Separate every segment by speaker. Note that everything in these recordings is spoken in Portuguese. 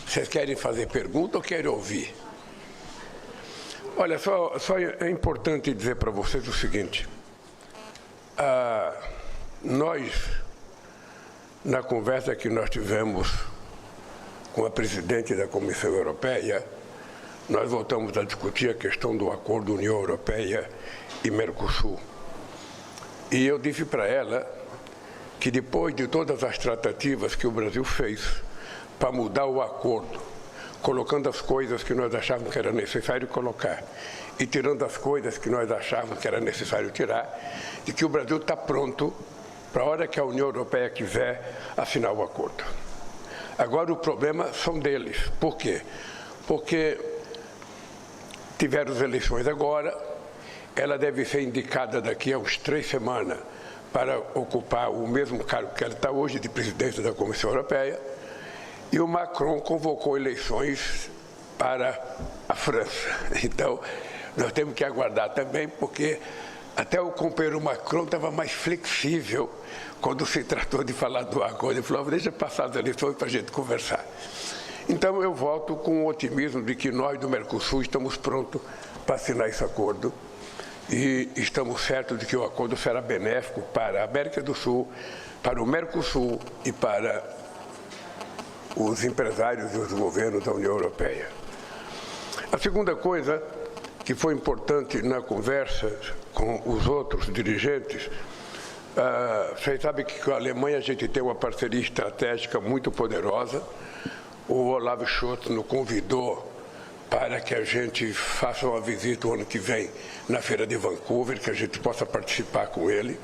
Speaker 1: Vocês querem fazer pergunta ou querem ouvir? Olha, só é importante dizer para vocês o seguinte. Nós, na conversa que nós tivemos com a presidente da Comissão Europeia, nós voltamos a discutir a questão do acordo União Europeia e Mercosul. E eu disse para ela que depois de todas as tratativas que o Brasil fez para mudar o acordo, colocando as coisas que nós achávamos que era necessário colocar e tirando as coisas que nós achávamos que era necessário tirar, de que o Brasil está pronto para a hora que a União Europeia quiser assinar o acordo. Agora o problema são deles. Por quê? Porque tiveram as eleições agora, ela deve ser indicada daqui a uns 3 semanas para ocupar o mesmo cargo que ela está hoje, de presidente da Comissão Europeia, e o Macron convocou eleições para a França. Então, nós temos que aguardar também, porque até o companheiro Macron estava mais flexível quando se tratou de falar do acordo. Ele falou, deixa passar as eleições para a gente conversar. Então, eu volto com o otimismo de que nós do Mercosul estamos prontos para assinar esse acordo e estamos certos de que o acordo será benéfico para a América do Sul, para o Mercosul e para os empresários e os governos da União Europeia. A segunda coisa que foi importante na conversa com os outros dirigentes, vocês sabem que com a Alemanha a gente tem uma parceria estratégica muito poderosa. O Olaf Scholz nos convidou para que a gente faça uma visita o ano que vem na Feira de Vancouver, que a gente possa participar com ele.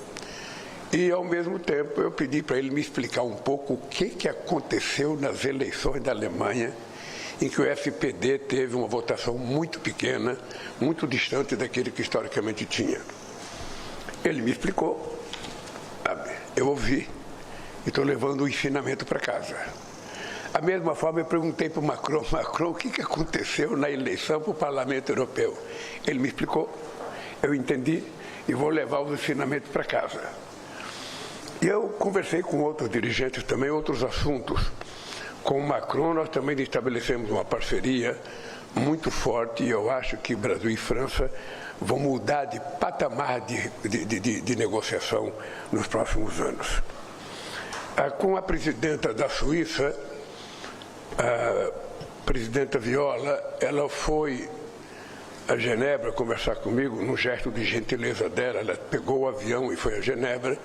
Speaker 1: E, ao mesmo tempo, eu pedi para ele me explicar um pouco o que aconteceu nas eleições da Alemanha, em que o SPD teve uma votação muito pequena, muito distante daquele que historicamente tinha. Ele me explicou, eu ouvi e estou levando o ensinamento para casa. Da mesma forma, eu perguntei para o Macron, o que aconteceu na eleição para o Parlamento Europeu? Ele me explicou, eu entendi e vou levar os ensinamentos para casa. E eu conversei com outros dirigentes também, outros assuntos. Com o Macron, nós também estabelecemos uma parceria muito forte e eu acho que Brasil e França vão mudar de patamar de negociação nos próximos anos. Com a presidenta da Suíça, a presidenta Viola, ela foi a Genebra conversar comigo, num gesto de gentileza dela, ela pegou o avião e foi a Genebra,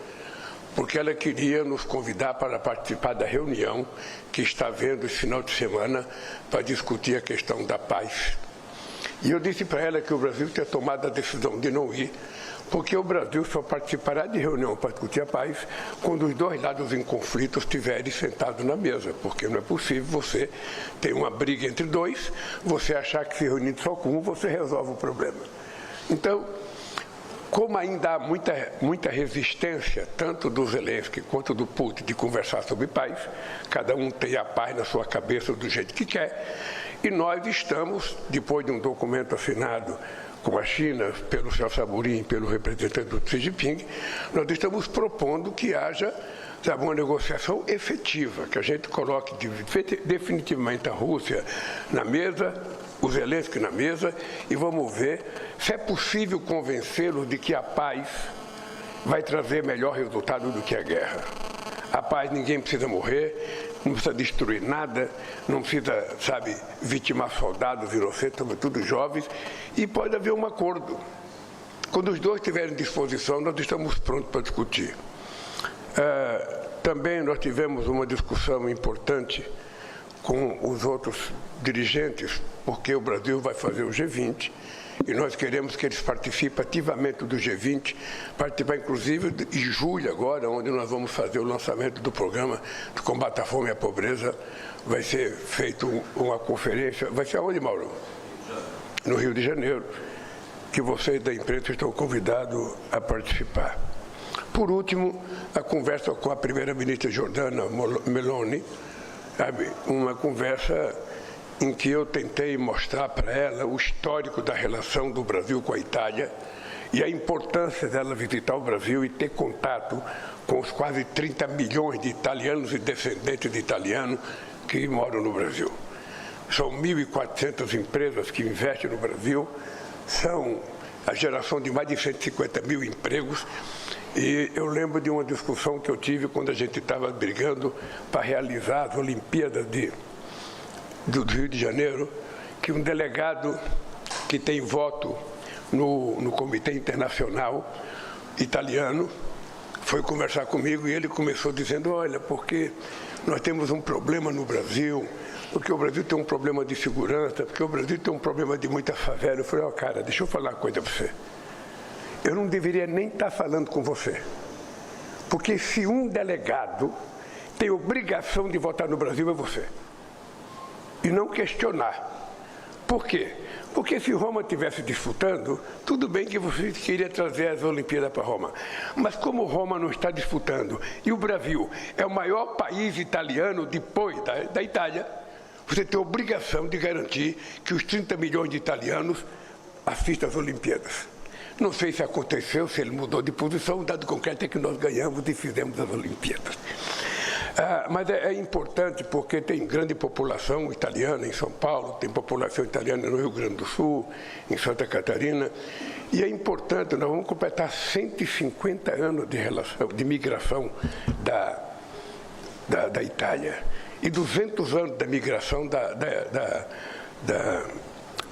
Speaker 1: porque ela queria nos convidar para participar da reunião que está havendo esse final de semana para discutir a questão da paz. E eu disse para ela que o Brasil tinha tomado a decisão de não ir, porque o Brasil só participará de reunião para discutir a paz quando os dois lados em conflito estiverem sentados na mesa, porque não é possível você ter uma briga entre dois, você achar que se reunindo só com um, você resolve o problema. Então, como ainda há muita resistência, tanto do Zelensky quanto do Putin, de conversar sobre paz, cada um tem a paz na sua cabeça do jeito que quer, e nós estamos, depois de um documento assinado com a China, pelo Celso Amorim, pelo representante do Xi Jinping, nós estamos propondo que haja uma negociação efetiva, que a gente coloque definitivamente a Rússia na mesa, o Zelensky na mesa, e vamos ver se é possível convencê-los de que a paz vai trazer melhor resultado do que a guerra. A paz, ninguém precisa morrer, não precisa destruir nada, não precisa, vitimar soldados inocentes, sobretudo jovens, e pode haver um acordo. Quando os dois tiverem disposição, nós estamos prontos para discutir. Também nós tivemos uma discussão importante com os outros dirigentes, porque o Brasil vai fazer o G20, e nós queremos que eles participem ativamente do G20, participar inclusive em julho agora, onde nós vamos fazer o lançamento do programa de combate à fome e à pobreza. Vai ser feita uma conferência, vai ser aonde, Mauro? No Rio de Janeiro, que vocês da imprensa estão convidados a participar. Por último, a conversa com a primeira-ministra Giorgia Meloni, uma conversa em que eu tentei mostrar para ela o histórico da relação do Brasil com a Itália e a importância dela visitar o Brasil e ter contato com os quase 30 milhões de italianos e descendentes de italianos que moram no Brasil. São 1.400 empresas que investem no Brasil, são a geração de mais de 150 mil empregos. E eu lembro de uma discussão que eu tive quando a gente estava brigando para realizar as Olimpíadas do Rio de Janeiro, que um delegado que tem voto no Comitê Internacional italiano foi conversar comigo e ele começou dizendo: olha, porque nós temos um problema no Brasil, porque o Brasil tem um problema de segurança, porque o Brasil tem um problema de muita favela. Eu falei: ó, cara, deixa eu falar uma coisa para você. Eu não deveria nem estar falando com você. Porque se um delegado tem obrigação de votar no Brasil, é você. E não questionar. Por quê? Porque se Roma estivesse disputando, tudo bem que você queria trazer as Olimpíadas para Roma. Mas como Roma não está disputando, e o Brasil é o maior país italiano depois da Itália, você tem a obrigação de garantir que os 30 milhões de italianos assistam às Olimpíadas. Não sei se aconteceu, se ele mudou de posição, o dado concreto é que nós ganhamos e fizemos as Olimpíadas. Mas é importante porque tem grande população italiana em São Paulo, tem população italiana no Rio Grande do Sul, em Santa Catarina, e é importante, nós vamos completar 150 anos de migração da Itália e 200 anos da migração da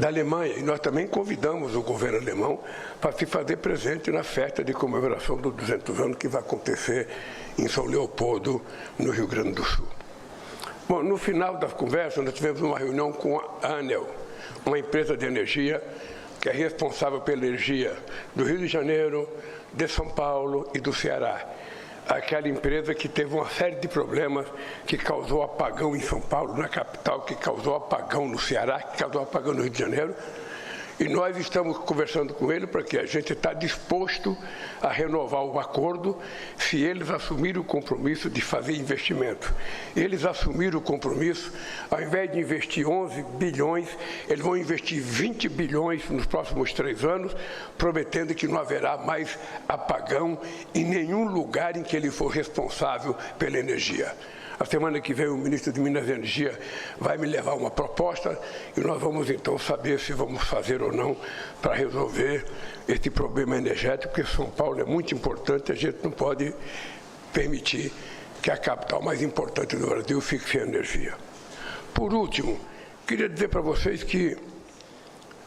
Speaker 1: Alemanha, e nós também convidamos o governo alemão para se fazer presente na festa de comemoração dos 200 anos que vai acontecer em São Leopoldo, no Rio Grande do Sul. Bom, no final da conversa, nós tivemos uma reunião com a ANEEL, uma empresa de energia que é responsável pela energia do Rio de Janeiro, de São Paulo e do Ceará. Aquela empresa que teve uma série de problemas, que causou apagão em São Paulo, na capital, que causou apagão no Ceará, que causou apagão no Rio de Janeiro. E nós estamos conversando com ele para que a gente está disposto a renovar o acordo se eles assumirem o compromisso de fazer investimento. Eles assumiram o compromisso, ao invés de investir 11 bilhões, eles vão investir 20 bilhões nos próximos 3 anos, prometendo que não haverá mais apagão em nenhum lugar em que ele for responsável pela energia. A semana que vem o ministro de Minas e Energia vai me levar uma proposta e nós vamos então saber se vamos fazer ou não para resolver esse problema energético, porque São Paulo é muito importante, a gente não pode permitir que a capital mais importante do Brasil fique sem energia. Por último, queria dizer para vocês que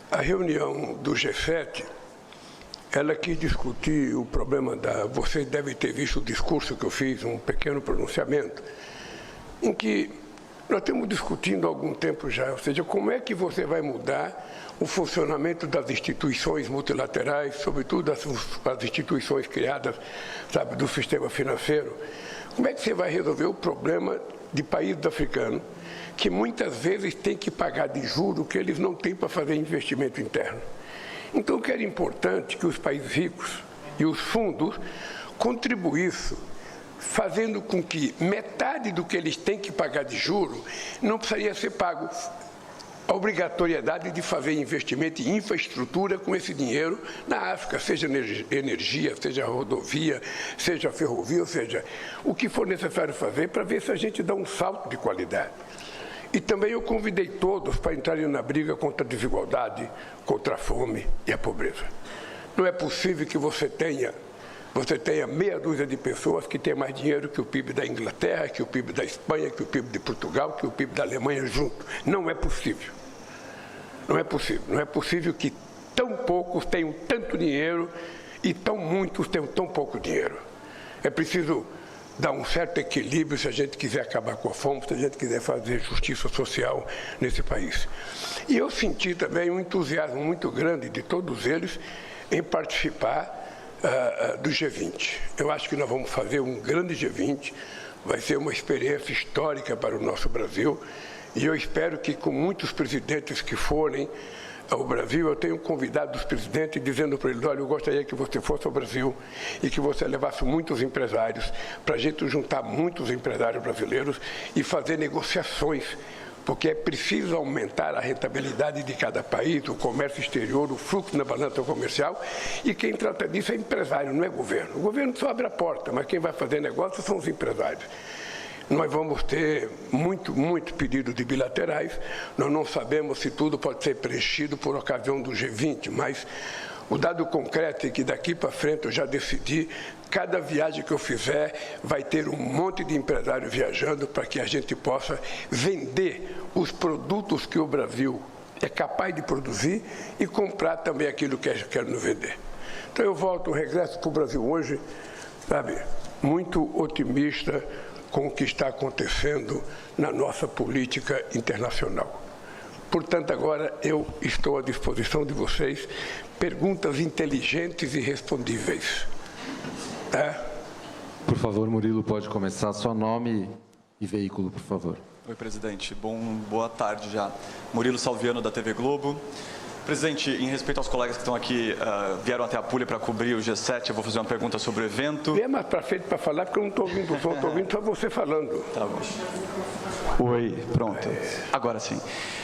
Speaker 1: a reunião do G7, ela quis discutir o problema vocês devem ter visto o discurso que eu fiz, um pequeno pronunciamento, em que nós estamos discutindo há algum tempo já, ou seja, como é que você vai mudar o funcionamento das instituições multilaterais, sobretudo as instituições criadas, sabe, do sistema financeiro. Como é que você vai resolver o problema de países africanos que muitas vezes têm que pagar de juros que eles não têm para fazer investimento interno? Então, que era importante que os países ricos e os fundos contribuíssem, fazendo com que metade do que eles têm que pagar de juro não precisaria ser pago. A obrigatoriedade de fazer investimento em infraestrutura com esse dinheiro na África, seja energia, seja rodovia, seja ferrovia, ou seja, o que for necessário fazer para ver se a gente dá um salto de qualidade. E também eu convidei todos para entrarem na briga contra a desigualdade, contra a fome e a pobreza. Não é possível que você tenha meia dúzia de pessoas que têm mais dinheiro que o PIB da Inglaterra, que o PIB da Espanha, que o PIB de Portugal, que o PIB da Alemanha junto. Não é possível. Não é possível. Não é possível que tão poucos tenham tanto dinheiro e tão muitos tenham tão pouco dinheiro. É preciso dar um certo equilíbrio se a gente quiser acabar com a fome, se a gente quiser fazer justiça social nesse país. E eu senti também um entusiasmo muito grande de todos eles em participar do G20. Eu acho que nós vamos fazer um grande G20, vai ser uma experiência histórica para o nosso Brasil, e eu espero que com muitos presidentes que forem ao Brasil, eu tenho convidado os presidentes dizendo para eles: olha, eu gostaria que você fosse ao Brasil e que você levasse muitos empresários, para a gente juntar muitos empresários brasileiros e fazer negociações, porque é preciso aumentar a rentabilidade de cada país, o comércio exterior, o fluxo na balança comercial, e quem trata disso é empresário, não é governo. O governo só abre a porta, mas quem vai fazer negócio são os empresários. nós vamos ter muito pedido de bilaterais. Nós não sabemos se tudo pode ser preenchido por ocasião do G20, mas o dado concreto é que daqui para frente eu já decidi, cada viagem que eu fizer vai ter um monte de empresários viajando para que a gente possa vender os produtos que o Brasil é capaz de produzir e comprar também aquilo que quer nos vender. Então eu regresso para o Brasil hoje, sabe, muito otimista com o que está acontecendo na nossa política internacional. Portanto, agora eu estou à disposição de vocês, perguntas inteligentes e respondíveis. Tá?
Speaker 2: Por favor, Murilo, pode começar. Seu nome e veículo, por favor.
Speaker 3: Oi, presidente. Boa tarde já. Murilo Salviano, da TV Globo. Presidente, em respeito aos colegas que estão aqui, vieram até a Puglia para cobrir o G7, eu vou fazer uma pergunta sobre o evento.
Speaker 1: Vem mais para frente para falar, porque eu não estou ouvindo o som, estou ouvindo só você falando.
Speaker 3: Tá bom. Oi, pronto. Agora sim.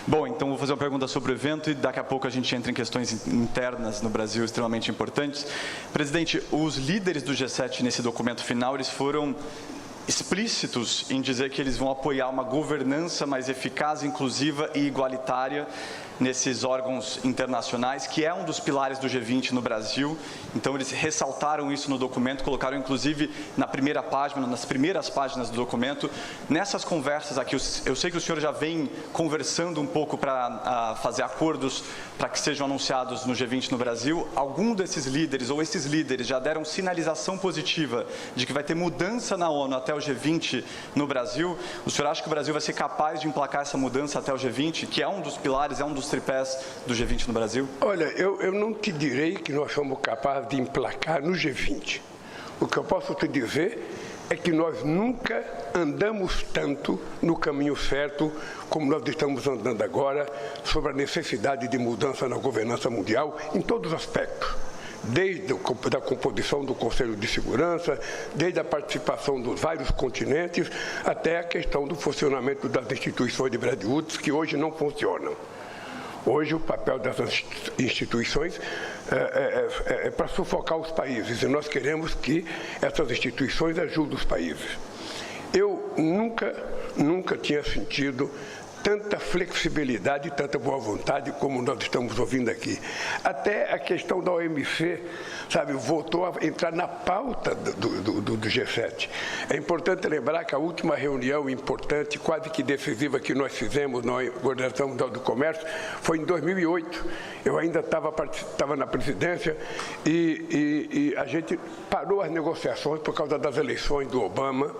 Speaker 3: Bom, então vou fazer uma pergunta sobre o evento e daqui a pouco a gente entra em questões internas no Brasil extremamente importantes. Presidente, os líderes do G7 nesse documento final, eles foram explícitos em dizer que eles vão apoiar uma governança mais eficaz, inclusiva e igualitária nesses órgãos internacionais, que é um dos pilares do G20 no Brasil. Então, eles ressaltaram isso no documento, colocaram, inclusive, na primeira página, nas primeiras páginas do documento. Nessas conversas aqui, eu sei que o senhor já vem conversando um pouco para fazer acordos para que sejam anunciados no G20 no Brasil. Algum desses líderes, ou esses líderes, já deram sinalização positiva de que vai ter mudança na ONU até o G20 no Brasil? O senhor acha que o Brasil vai ser capaz de emplacar essa mudança até o G20, que é um dos pilares, é um dos tripés do G20 no Brasil?
Speaker 1: Olha, eu não te direi que nós somos capazes de emplacar no G20. O que eu posso te dizer é que nós nunca andamos tanto no caminho certo como nós estamos andando agora sobre a necessidade de mudança na governança mundial em todos os aspectos. Desde a composição do Conselho de Segurança, desde a participação dos vários continentes, até a questão do funcionamento das instituições de Bretton Woods, que hoje não funcionam. Hoje, o papel dessas instituições é para sufocar os países, e nós queremos que essas instituições ajudem os países. Eu nunca tinha sentido tanta flexibilidade e tanta boa vontade como nós estamos ouvindo aqui. Até a questão da OMC, sabe, voltou a entrar na pauta do G7. É importante lembrar que a última reunião importante, quase que decisiva, que nós fizemos na Organização Mundial do Comércio foi em 2008. Eu ainda estava na presidência e a gente parou as negociações por causa das eleições do Obama,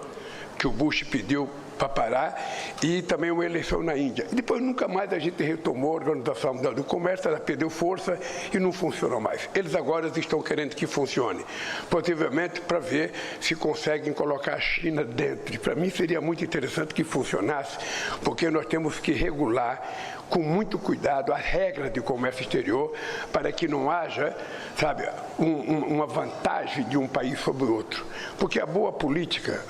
Speaker 1: que o Bush pediu para parar, e também uma eleição na Índia. E depois nunca mais a gente retomou a Organização Mundial do Comércio, ela perdeu força e não funcionou mais. Eles agora estão querendo que funcione, possivelmente para ver se conseguem colocar a China dentro. Para mim seria muito interessante que funcionasse, porque nós temos que regular com muito cuidado as regras de comércio exterior para que não haja, sabe, uma vantagem de um país sobre o outro. Porque a boa política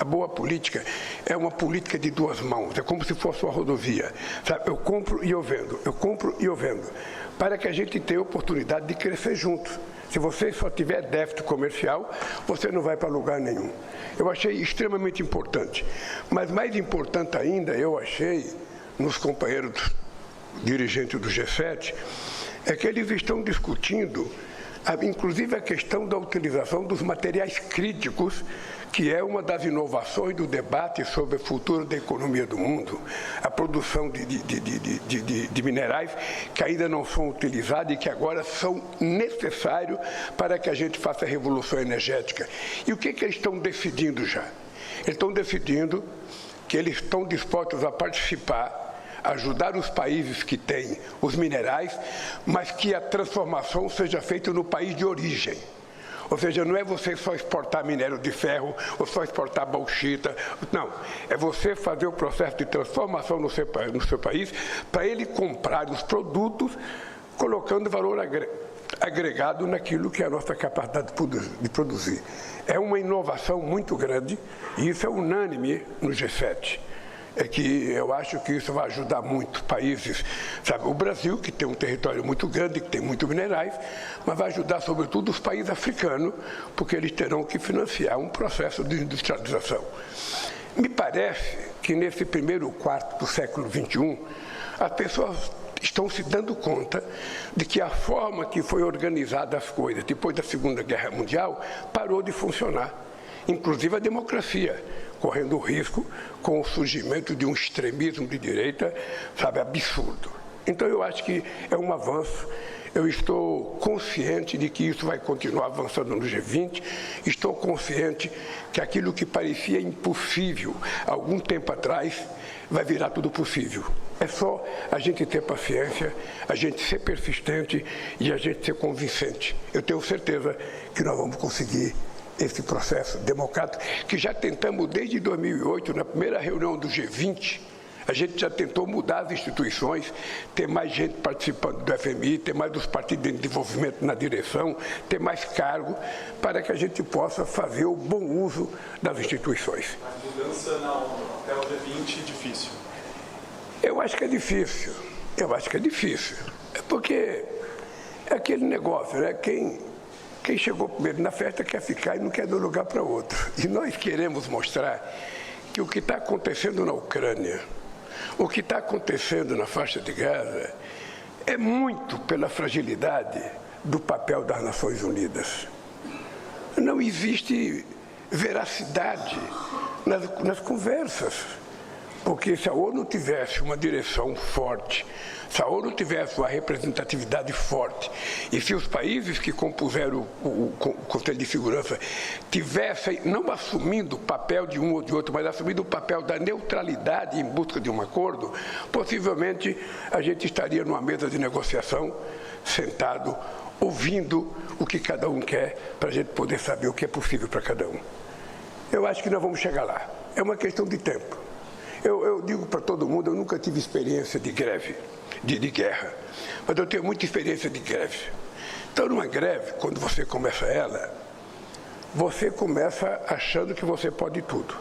Speaker 1: é uma política de duas mãos, é como se fosse uma rodovia. Sabe? Eu compro e eu vendo, eu compro e eu vendo, para que a gente tenha a oportunidade de crescer juntos. Se você só tiver déficit comercial, você não vai para lugar nenhum. Eu achei extremamente importante. Mas mais importante ainda, eu achei, nos companheiros dirigentes do G7, é que eles estão discutindo, inclusive, a questão da utilização dos materiais críticos, que é uma das inovações do debate sobre o futuro da economia do mundo, a produção de minerais que ainda não são utilizados e que agora são necessários para que a gente faça a revolução energética. E o que eles estão decidindo já? Eles estão decidindo que eles estão dispostos a participar, ajudar os países que têm os minerais, mas que a transformação seja feita no país de origem. Ou seja, não é você só exportar minério de ferro ou só exportar bauxita, não. É você fazer o processo de transformação no seu país para ele comprar os produtos colocando valor agregado naquilo que é a nossa capacidade de produzir. É uma inovação muito grande e isso é unânime no G7. É que eu acho que isso vai ajudar muito países, sabe, o Brasil, que tem um território muito grande, que tem muitos minerais, mas vai ajudar sobretudo os países africanos, porque eles terão que financiar um processo de industrialização. Me parece que nesse primeiro quarto do século XXI, as pessoas estão se dando conta de que a forma que foi organizada as coisas depois da Segunda Guerra Mundial parou de funcionar. Inclusive a democracia, correndo risco com o surgimento de um extremismo de direita, sabe, absurdo. Então eu acho que é um avanço. Eu estou consciente de que isso vai continuar avançando no G20, estou consciente que aquilo que parecia impossível algum tempo atrás vai virar tudo possível. É só a gente ter paciência, a gente ser persistente e a gente ser convincente. Eu tenho certeza que nós vamos conseguir esse processo democrático que já tentamos desde 2008, na primeira reunião do G20, a gente já tentou mudar as instituições, ter mais gente participando do FMI, ter mais dos partidos de desenvolvimento na direção, ter mais cargo, para que a gente possa fazer o bom uso das instituições.
Speaker 3: A mudança na ONU até o G20 é difícil.
Speaker 1: Eu acho que é difícil. É porque é aquele negócio, né? Quem chegou primeiro na festa quer ficar e não quer dar lugar para outro. E nós queremos mostrar que o que está acontecendo na Ucrânia, o que está acontecendo na faixa de Gaza, é muito pela fragilidade do papel das Nações Unidas. Não existe veracidade nas conversas, porque se a ONU tivesse uma direção forte, se a ONU tivesse uma representatividade forte, e se os países que compuseram o Conselho de Segurança tivessem, não assumindo o papel de um ou de outro, mas assumindo o papel da neutralidade em busca de um acordo, possivelmente a gente estaria numa mesa de negociação, sentado, ouvindo o que cada um quer, para a gente poder saber o que é possível para cada um. Eu acho que nós vamos chegar lá. É uma questão de tempo. Eu digo para todo mundo, eu nunca tive experiência de greve, de guerra, mas eu tenho muita experiência de greve. Então, numa greve, quando você começa ela, você começa achando que você pode tudo.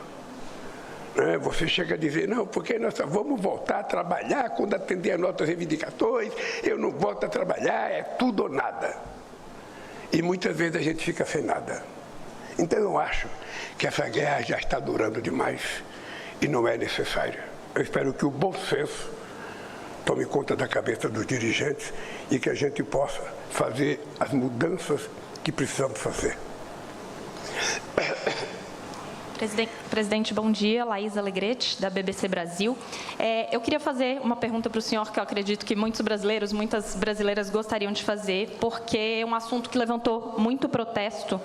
Speaker 1: Né? Você chega a dizer, não, porque nós vamos voltar a trabalhar quando atender as nossas reivindicações, eu não volto a trabalhar, é tudo ou nada. E muitas vezes a gente fica sem nada. Então, eu acho que essa guerra já está durando demais. E não é necessário. Eu espero que o bom senso tome conta da cabeça dos dirigentes e que a gente possa fazer as mudanças que precisamos fazer.
Speaker 4: Presidente, bom dia. Laís Alegrete, da BBC Brasil. Eu queria fazer uma pergunta para o senhor que eu acredito que muitos brasileiros, muitas brasileiras gostariam de fazer, porque um assunto que levantou muito protesto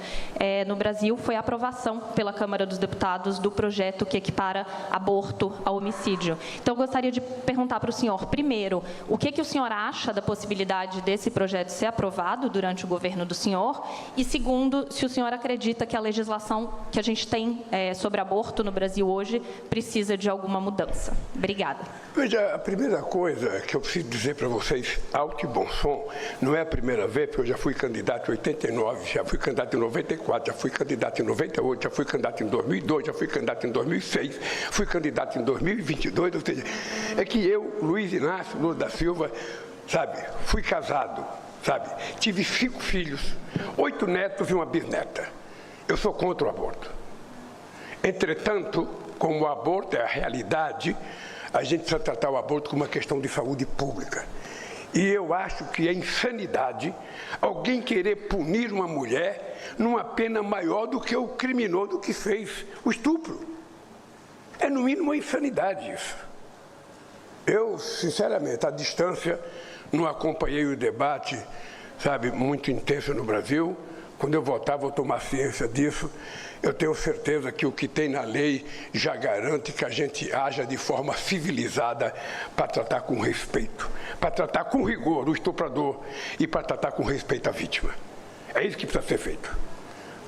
Speaker 4: no Brasil foi a aprovação pela Câmara dos Deputados do projeto que equipara aborto ao homicídio. Então, eu gostaria de perguntar para o senhor, primeiro, o que o senhor acha da possibilidade desse projeto ser aprovado durante o governo do senhor? E, segundo, se o senhor acredita que a legislação que a gente tem sobre aborto no Brasil hoje precisa de alguma mudança. Obrigada.
Speaker 1: Veja, a primeira coisa que eu preciso dizer para vocês, alto e bom som, não é a primeira vez, porque eu já fui candidato em 89, já fui candidato em 94, já fui candidato em 98, já fui candidato em 2002, já fui candidato em 2006, fui candidato em 2022, ou seja, é que eu, Luiz Inácio Lula da Silva, sabe, fui casado, sabe, tive 5 filhos, 8 netos e uma bisneta. Eu sou contra o aborto. Entretanto, como o aborto é a realidade, a gente precisa tratar o aborto como uma questão de saúde pública. E eu acho que é insanidade alguém querer punir uma mulher numa pena maior do que o criminoso que fez o estupro. É, no mínimo, uma insanidade isso. Eu, sinceramente, à distância, não acompanhei o debate, sabe, muito intenso no Brasil. Quando eu voltar, vou tomar ciência disso. Eu tenho certeza que o que tem na lei já garante que a gente haja de forma civilizada para tratar com respeito, para tratar com rigor o estuprador e para tratar com respeito a vítima. É isso que precisa ser feito.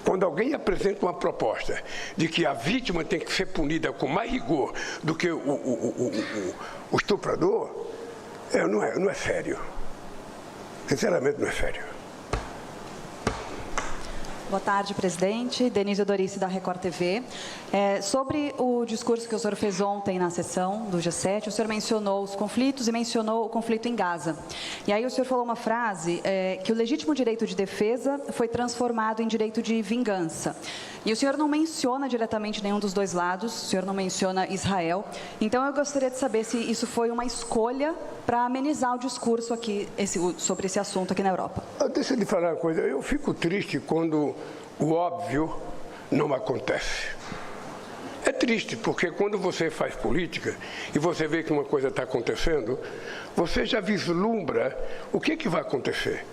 Speaker 1: Quando alguém apresenta uma proposta de que a vítima tem que ser punida com mais rigor do que o estuprador, não é sério. Sinceramente, não é sério.
Speaker 5: Boa tarde, presidente. Denise Dorice, da Record TV. Sobre o discurso que o senhor fez ontem na sessão do G7, o senhor mencionou os conflitos e mencionou o conflito em Gaza. E aí o senhor falou uma frase que o legítimo direito de defesa foi transformado em direito de vingança. E o senhor não menciona diretamente nenhum dos dois lados, o senhor não menciona Israel. Então eu gostaria de saber se isso foi uma escolha para amenizar o discurso aqui sobre esse assunto aqui na Europa.
Speaker 1: Deixa eu lhe falar uma coisa, eu fico triste quando o óbvio não acontece. É triste, porque quando você faz política e você vê que uma coisa está acontecendo, você já vislumbra o que vai acontecer.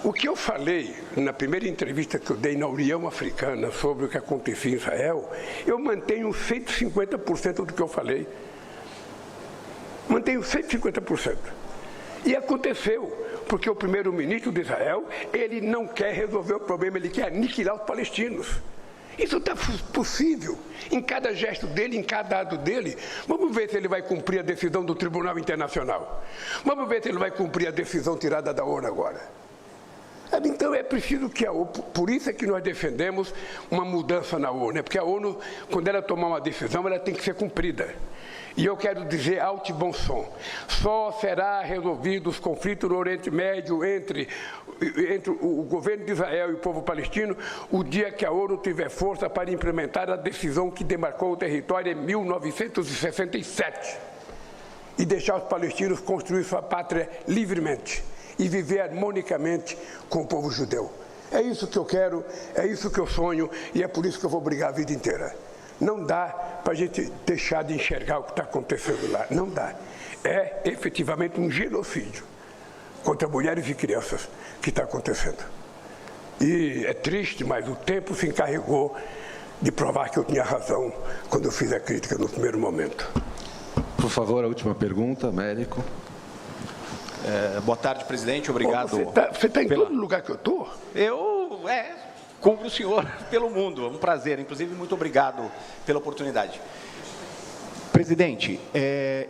Speaker 1: O que eu falei na primeira entrevista que eu dei na União Africana sobre o que acontecia em Israel, eu mantenho 150% do que eu falei. Mantenho 150%. E aconteceu, porque o primeiro-ministro de Israel, ele não quer resolver o problema, ele quer aniquilar os palestinos. Isso está possível, em cada gesto dele, em cada ato dele. Vamos ver se ele vai cumprir a decisão do Tribunal Internacional. Vamos ver se ele vai cumprir a decisão tirada da ONU agora. Então é preciso que a ONU, por isso é que nós defendemos uma mudança na ONU, porque a ONU, quando ela tomar uma decisão, ela tem que ser cumprida. E eu quero dizer alto e bom som, só será resolvido os conflitos no Oriente Médio entre o governo de Israel e o povo palestino o dia que a ONU tiver força para implementar a decisão que demarcou o território em 1967 e deixar os palestinos construir sua pátria livremente e viver harmonicamente com o povo judeu. É isso que eu quero, é isso que eu sonho e é por isso que eu vou brigar a vida inteira. Não dá para a gente deixar de enxergar o que está acontecendo lá. Não dá. É efetivamente um genocídio contra mulheres e crianças que está acontecendo. E é triste, mas o tempo se encarregou de provar que eu tinha razão quando eu fiz a crítica no primeiro momento.
Speaker 2: Por favor, a última pergunta, Américo.
Speaker 6: Boa tarde, presidente. Obrigado.
Speaker 1: Você está em todo lugar que eu estou?
Speaker 6: Cumpro o senhor pelo mundo. É um prazer. Inclusive, muito obrigado pela oportunidade. Presidente,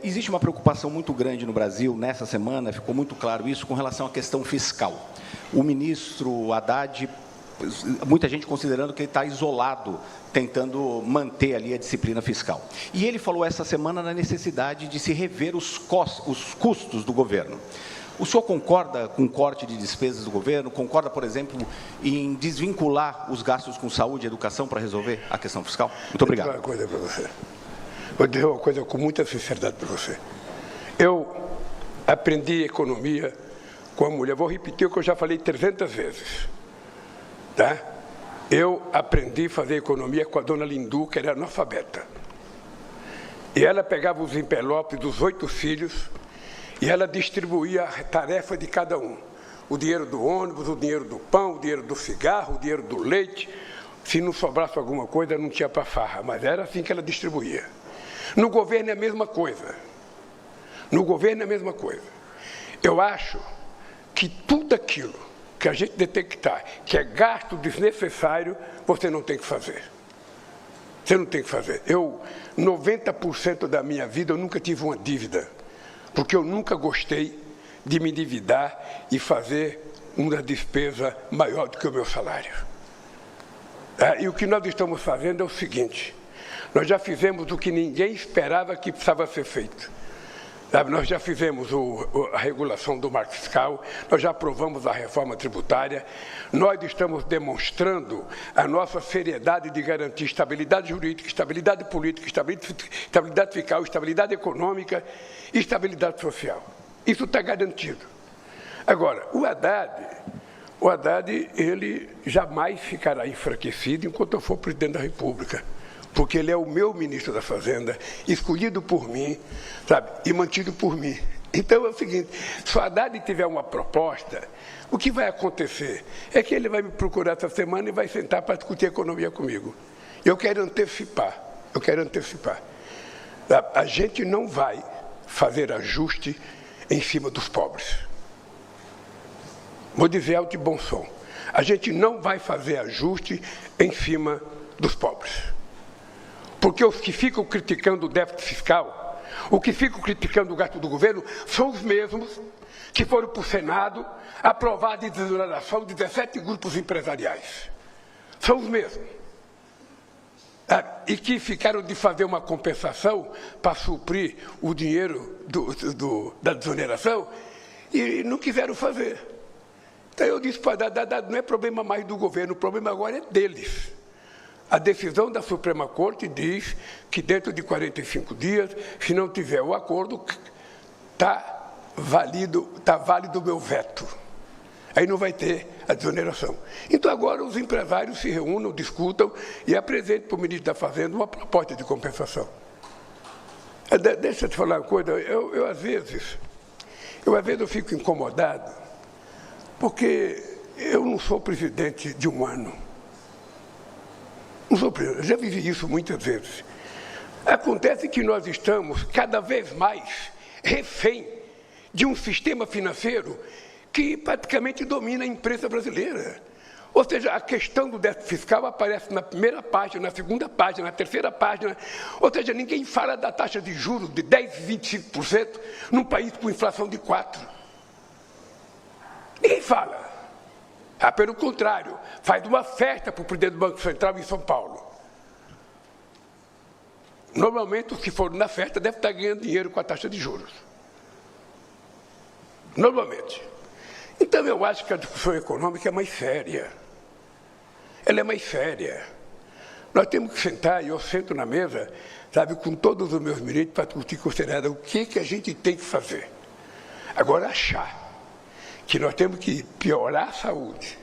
Speaker 6: existe uma preocupação muito grande no Brasil, nessa semana, ficou muito claro isso, com relação à questão fiscal. O ministro Haddad, muita gente considerando que ele está isolado, tentando manter ali a disciplina fiscal. E ele falou essa semana na necessidade de se rever os custos do governo. O senhor concorda com o corte de despesas do governo? Concorda, por exemplo, em desvincular os gastos com saúde e educação para resolver a questão fiscal? Muito obrigado.
Speaker 1: Vou dizer uma coisa para você. Vou dizer uma coisa com muita sinceridade para você. Eu aprendi economia com a mulher. Vou repetir o que eu já falei 300 vezes. Tá? Eu aprendi a fazer economia com a dona Lindu, que era analfabeta. E ela pegava os envelopes dos 8 filhos e ela distribuía a tarefa de cada um. O dinheiro do ônibus, o dinheiro do pão, o dinheiro do cigarro, o dinheiro do leite. Se não sobrasse alguma coisa, não tinha para farra, mas era assim que ela distribuía. No governo é a mesma coisa. No governo é a mesma coisa. Eu acho que tudo aquilo que a gente detectar que é gasto desnecessário, você não tem que fazer. Você não tem que fazer. 90% da minha vida, eu nunca tive uma dívida, porque eu nunca gostei de me endividar e fazer uma despesa maior do que o meu salário. E o que nós estamos fazendo é o seguinte, nós já fizemos o que ninguém esperava que precisava ser feito. Nós já fizemos a regulação do marco fiscal, nós já aprovamos a reforma tributária, nós estamos demonstrando a nossa seriedade de garantir estabilidade jurídica, estabilidade política, estabilidade fiscal, estabilidade econômica e estabilidade social. Isso está garantido. Agora, o Haddad, ele jamais ficará enfraquecido enquanto eu for presidente da República, porque ele é o meu ministro da Fazenda, escolhido por mim, sabe, e mantido por mim. Então é o seguinte, se o Haddad tiver uma proposta, o que vai acontecer é que ele vai me procurar essa semana e vai sentar para discutir economia comigo. Eu quero antecipar. A gente não vai fazer ajuste em cima dos pobres. Vou dizer alto e bom som. A gente não vai fazer ajuste em cima dos pobres. Porque os que ficam criticando o déficit fiscal O que ficam criticando o gasto do governo são os mesmos que foram para o Senado aprovar de desoneração de 17 grupos empresariais. São os mesmos. E que ficaram de fazer uma compensação para suprir o dinheiro da desoneração e não quiseram fazer. Então eu disse, não é problema mais do governo, o problema agora é deles. A decisão da Suprema Corte diz que dentro de 45 dias, se não tiver o acordo, está válido o meu veto. Aí não vai ter a desoneração. Então agora os empresários se reúnam, discutam e apresentem para o ministro da Fazenda uma proposta de compensação. Deixa eu te falar uma coisa, eu às vezes eu fico incomodado, porque eu não sou presidente de um ano. Não sou presidente, eu já vivi isso muitas vezes. Acontece que nós estamos cada vez mais refém de um sistema financeiro que praticamente domina a imprensa brasileira. Ou seja, a questão do déficit fiscal aparece na primeira página, na segunda página, na terceira página. Ou seja, ninguém fala da taxa de juros de 10%, 25% num país com inflação de 4%. Ninguém fala. Pelo contrário, faz uma festa para o presidente do Banco Central em São Paulo. Normalmente, os que foram na festa devem estar ganhando dinheiro com a taxa de juros. Normalmente. Então, eu acho que a discussão econômica é mais séria. Ela é mais séria. Nós temos que sentar, e eu sento na mesa, sabe, com todos os meus ministros, para discutir com o Senado o que a gente tem que fazer. Agora, achar que nós temos que piorar a saúde,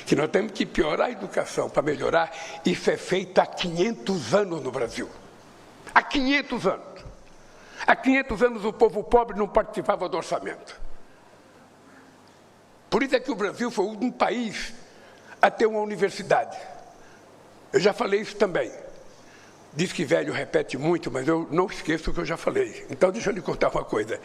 Speaker 1: que nós temos que piorar a educação para melhorar, isso é feito há 500 anos no Brasil. Há 500 anos. Há 500 anos o povo pobre não participava do orçamento. Por isso é que o Brasil foi um país a ter uma universidade. Eu já falei isso também. Diz que velho repete muito, mas eu não esqueço o que eu já falei. Então, deixa eu lhe contar uma coisa.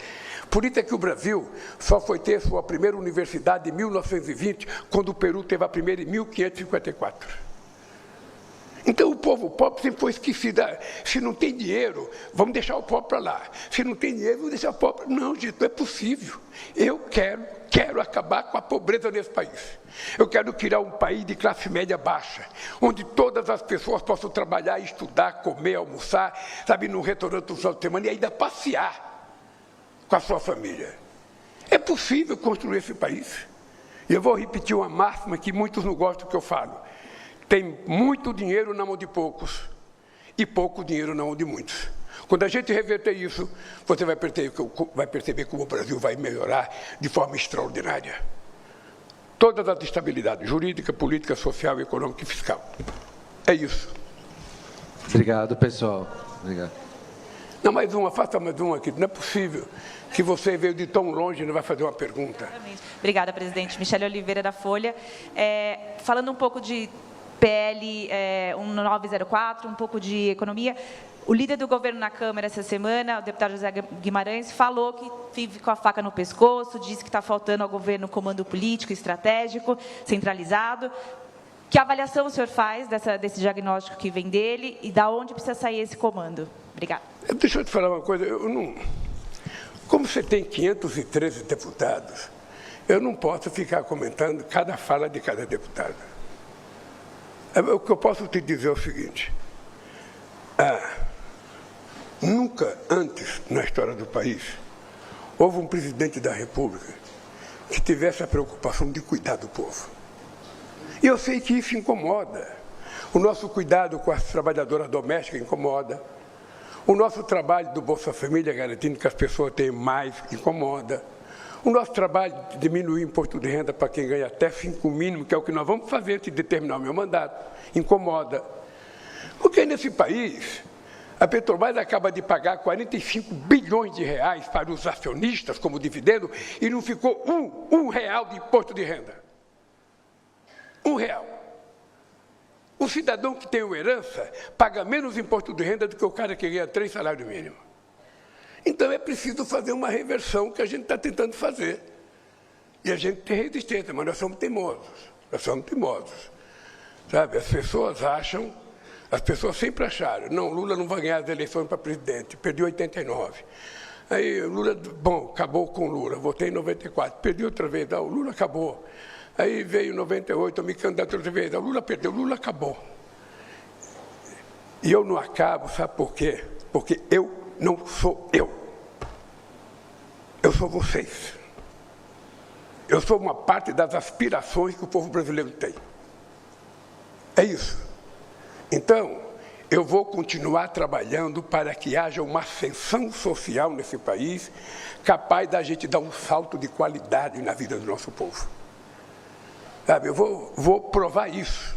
Speaker 1: Por isso é que o Brasil só foi ter sua primeira universidade em 1920, quando o Peru teve a primeira em 1554. Então, o povo pobre sempre foi esquecido. Se não tem dinheiro, vamos deixar o pobre para lá. Se não tem dinheiro, vamos deixar o pobre. Não, gente, não é possível. Eu quero acabar com a pobreza nesse país. Eu quero criar um país de classe média baixa, onde todas as pessoas possam trabalhar, estudar, comer, almoçar, sabe, num restaurante no final de semana e ainda passear com a sua família. É possível construir esse país. E eu vou repetir uma máxima que muitos não gostam que eu falo. Tem muito dinheiro na mão de poucos e pouco dinheiro na mão de muitos. Quando a gente reverter isso, você vai perceber como o Brasil vai melhorar de forma extraordinária. Todas as estabilidades jurídica, política, social, econômica e fiscal. É isso.
Speaker 2: Obrigado, pessoal. Obrigado.
Speaker 1: Não, mais uma, faça mais uma aqui. Não é possível que você veio de tão longe e não vai fazer uma pergunta.
Speaker 7: Obrigada, presidente. Michele Oliveira, da Folha. Falando um pouco de PL 1904, um pouco de economia. O líder do governo na Câmara essa semana, o deputado José Guimarães, falou que vive com a faca no pescoço, disse que está faltando ao governo comando político, estratégico, centralizado. Que avaliação o senhor faz desse diagnóstico que vem dele e da onde precisa sair esse comando? Obrigada.
Speaker 1: Deixa eu te falar uma coisa. Como você tem 513 deputados, eu não posso ficar comentando cada fala de cada deputado. O que eu posso te dizer é o seguinte. Nunca antes na história do país houve um presidente da República que tivesse a preocupação de cuidar do povo. E eu sei que isso incomoda. O nosso cuidado com as trabalhadoras domésticas incomoda. O nosso trabalho do Bolsa Família, garantindo que as pessoas tenham mais, incomoda. O nosso trabalho de diminuir o imposto de renda para quem ganha até 5 mínimo, que é o que nós vamos fazer antes de terminar o meu mandato, incomoda. Porque nesse país, a Petrobras acaba de pagar 45 bilhões de reais para os acionistas como dividendo e não ficou um real de imposto de renda. R$1. O cidadão que tem uma herança paga menos imposto de renda do que o cara que ganha 3 salários mínimos. Então é preciso fazer uma reversão que a gente está tentando fazer. E a gente tem resistência, mas nós somos teimosos. Nós somos teimosos. Sabe, as pessoas acham, As pessoas sempre acharam, não, Lula não vai ganhar as eleições para presidente, perdeu em 89. Aí Lula, bom, acabou com Lula, votei em 94, perdi outra vez, não, Lula acabou. Aí veio em 98, eu me candidatei outra vez, não, Lula perdeu, Lula acabou. E eu não acabo, sabe por quê? Porque eu não sou eu. Eu sou vocês. Eu sou uma parte das aspirações que o povo brasileiro tem. É isso. Então, eu vou continuar trabalhando para que haja uma ascensão social nesse país, capaz da gente dar um salto de qualidade na vida do nosso povo. Sabe, eu vou provar isso.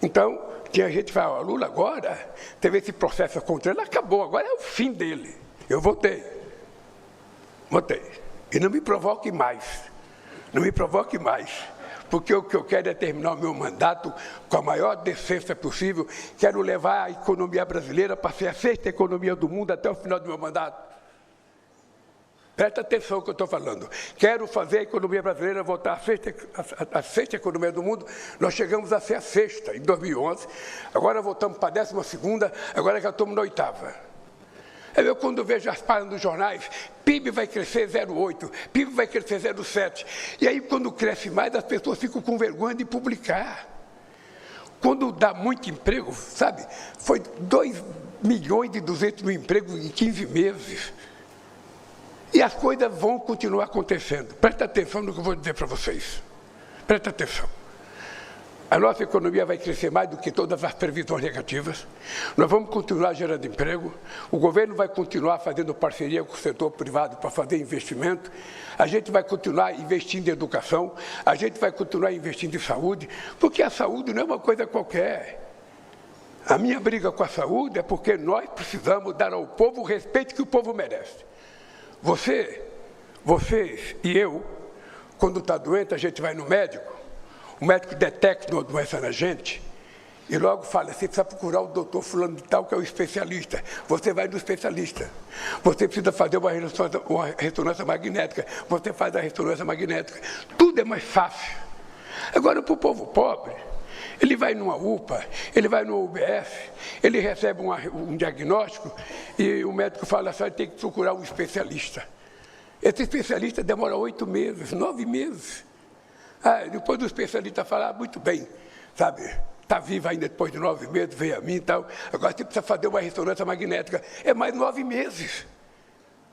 Speaker 1: Então, tinha gente que fala, Lula agora teve esse processo contra ele, acabou, agora é o fim dele. Eu votei. E não me provoque mais. Não me provoque mais. Porque o que eu quero é terminar o meu mandato com a maior decência possível. Quero levar a economia brasileira para ser a 6ª economia do mundo até o final do meu mandato. Presta atenção no que eu estou falando. Quero fazer a economia brasileira voltar a 6ª economia do mundo. Nós chegamos a ser a 6ª em 2011. Agora voltamos para a 12ª, agora já estamos na 8ª. Eu, quando vejo as páginas dos jornais, PIB vai crescer 0,8, PIB vai crescer 0,7. E aí, quando cresce mais, as pessoas ficam com vergonha de publicar. Quando dá muito emprego, sabe, foi 2.200.000 empregos em 15 meses. E as coisas vão continuar acontecendo. Presta atenção no que eu vou dizer para vocês. Presta atenção. A nossa economia vai crescer mais do que todas as previsões negativas. Nós vamos continuar gerando emprego. O governo vai continuar fazendo parceria com o setor privado para fazer investimento. A gente vai continuar investindo em educação. A gente vai continuar investindo em saúde, porque a saúde não é uma coisa qualquer. A minha briga com a saúde é porque nós precisamos dar ao povo o respeito que o povo merece. Vocês e eu, quando está doente, a gente vai no médico. O médico detecta uma doença na gente e logo fala, você precisa procurar o doutor fulano de tal, que é o especialista. Você vai no especialista. Você precisa fazer uma ressonância magnética. Você faz a ressonância magnética. Tudo é mais fácil. Agora, para o povo pobre, ele vai numa UPA, ele vai no UBS, ele recebe um diagnóstico e o médico fala, você tem que procurar um especialista. Esse especialista demora 8 meses, 9 meses. Depois do especialista falar, muito bem, sabe, está vivo ainda depois de 9 meses, veio a mim e tal, agora você precisa fazer uma ressonância magnética, é mais 9 meses.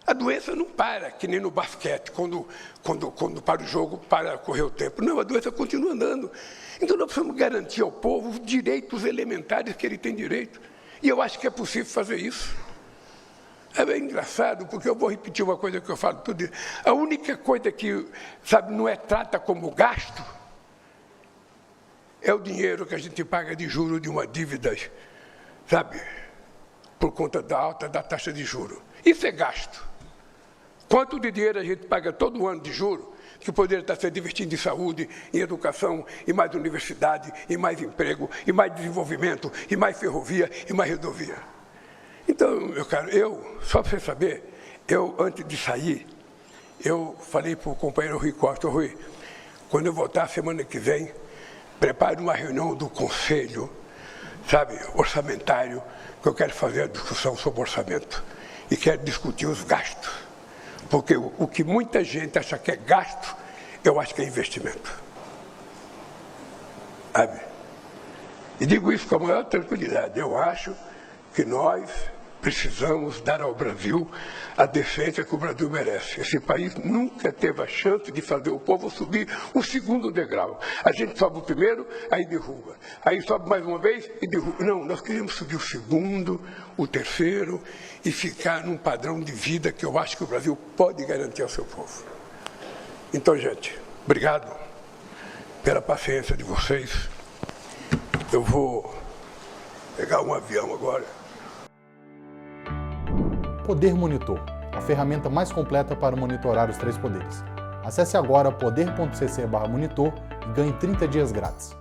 Speaker 1: A doença não para, que nem no basquete, quando para o jogo, para correr o tempo. Não, a doença continua andando. Então nós precisamos garantir ao povo os direitos elementares que ele tem direito. E eu acho que é possível fazer isso. É bem engraçado, porque eu vou repetir uma coisa que eu falo tudo. A única coisa que, sabe, não é trata como gasto é o dinheiro que a gente paga de juros de uma dívida, sabe, por conta da alta da taxa de juros. Isso é gasto. Quanto de dinheiro a gente paga todo ano de juros, que poderia estar sendo investido em saúde, em educação, em mais universidade, em mais emprego, em mais desenvolvimento, em mais ferrovia, em mais rodovia. Então, meu caro, só para você saber, antes de sair, eu falei para o companheiro Rui Costa, Rui, quando eu voltar semana que vem, prepare uma reunião do Conselho, sabe, orçamentário, que eu quero fazer a discussão sobre orçamento e quero discutir os gastos. Porque o que muita gente acha que é gasto, eu acho que é investimento. Sabe? E digo isso com a maior tranquilidade. Eu acho que nós precisamos dar ao Brasil a decência que o Brasil merece. Esse país nunca teve a chance de fazer o povo subir o segundo degrau. A gente sobe o primeiro, aí derruba. Aí sobe mais uma vez e derruba. Não, nós queremos subir o segundo, o terceiro e ficar num padrão de vida que eu acho que o Brasil pode garantir ao seu povo. Então, gente, obrigado pela paciência de vocês. Eu vou pegar um avião agora.
Speaker 8: Poder Monitor, a ferramenta mais completa para monitorar os 3 poderes. Acesse agora poder.cc/monitor e ganhe 30 dias grátis.